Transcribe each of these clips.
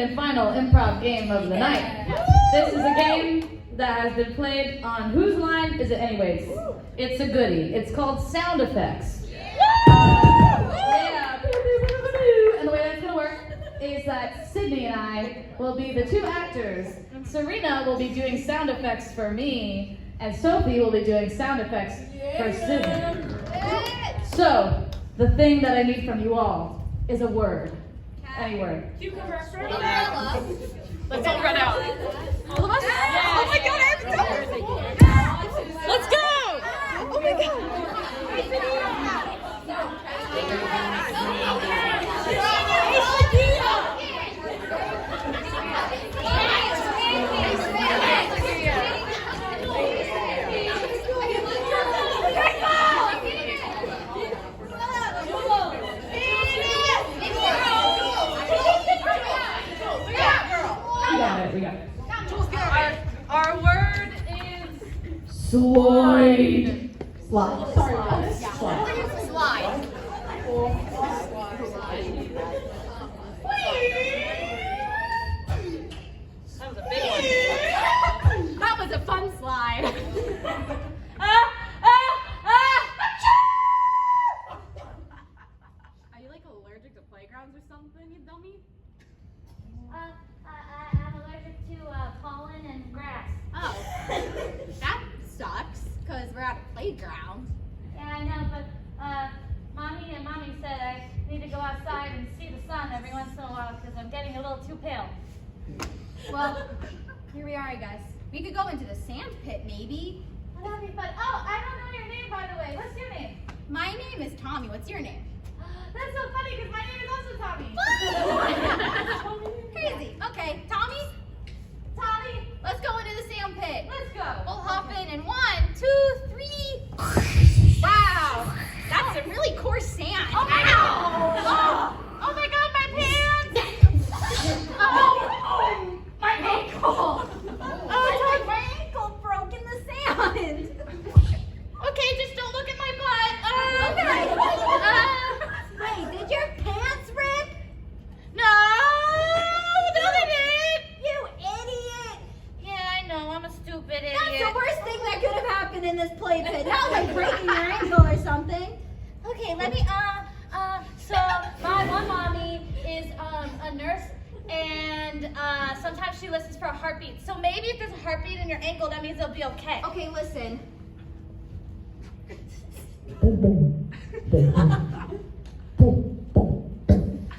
and final improv game of the night. This is a game that has been played on Whose Line Is It Anyways? It's a goodie. It's called Sound Effects. Yeah. And the way that's going to work is that Sydney and I will be the two actors. Serena will be doing sound effects for me, and Sophie will be doing sound effects for Sydney. So, the thing that I need from you all is a word. Any word. Cucumber. Let's all run out. All of us? Yeah. Oh my god, I have to go. Let's go! Oh my god. We got it. Our word is Slide. Slide. Sorry, guys. Slide. slide. That was a big one. That was a fun slide. Are you like allergic to playgrounds or something, you dummy? I'm allergic to pollen and grass. Oh, that sucks, because we're at a playground. Yeah, I know, but mommy said I need to go outside and see the sun every once in a while because I'm getting a little too pale. Well, here we are, I guess. We could go into the sand pit, maybe. Well, that'd be fun. Oh, I don't know your name, by the way. What's your name? My name is Tommy. What's your name? That's so funny because my name is also Tommy. Crazy. Okay, Tommy, Tommy, let's go into the sand pit. let's go. We'll hop in 1, 2, 3. Wow, that's some really coarse sand. Oh my God. Oh my God, my pants! My ankle! Oh, my ankle broke in the sand. Okay, just don't look at my butt. Wait, did your pants rip? No, they didn't. You idiot! Yeah, I know. I'm a stupid idiot. That's the worst thing that could have happened in this play pit. Not like breaking your ankle or something. Okay, let me, so my one mommy is, a nurse, and, sometimes she listens for a heartbeat. So maybe if there's a heartbeat in your ankle, that means it'll be okay. Okay, listen.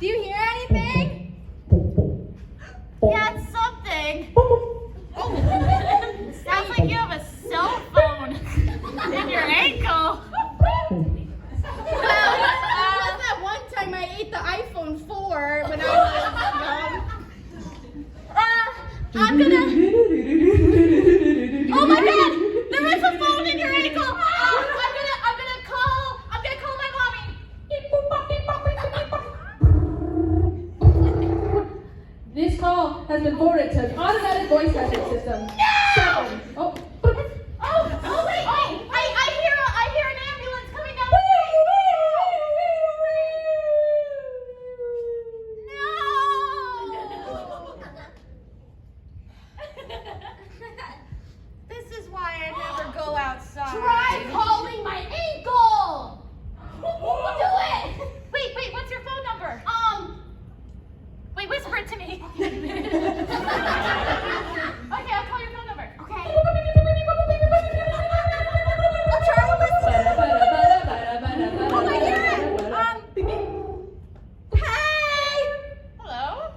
Do you hear anything? Yeah, it's something. Sounds like you have a cell phone in your ankle. That's that one time I ate the iPhone 4 when I I'm gonna, oh my God, there is a phone in your ankle. I'm gonna call my mommy. This call has been forwarded to an automatic voice message system. No! Oh. Oh, wait, I hear an ambulance coming down the street. No! This is why I never go outside. Try calling my ankle! Do it! Wait, what's your phone number? Wait, whisper it to me. Okay, I'll call your phone number. Okay. I'll try to listen. Oh my God. Hey! Hello?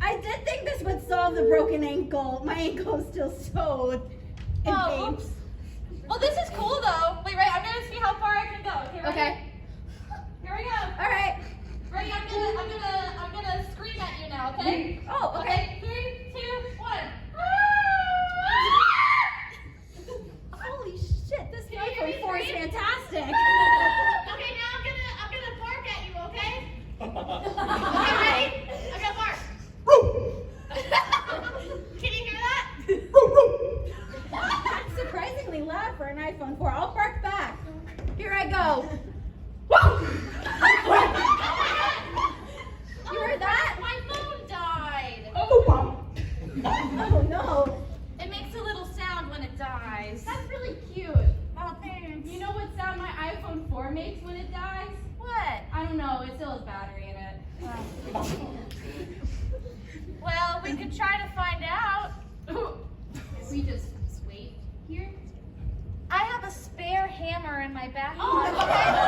I did think this would solve the broken ankle. My ankle is still so in Oh, pain. oops. Well, this is cool though. Wait, right, I'm gonna see how far I can go. Okay, ready? Okay. Here we go. All right. Ready? I'm gonna scream at you now. Okay? Oh, okay. 3, 2, 1. Holy shit, this iPhone 4 is fantastic. Okay, now I'm gonna bark at you. Okay? Okay, ready? I'm gonna bark. Can you hear that? That's surprisingly loud for an iPhone 4. I'll bark back. Here I go. You heard that? My phone has battery in it. Well, we could try to find out. If we just wait here. I have a spare hammer in my backpack. Oh, okay.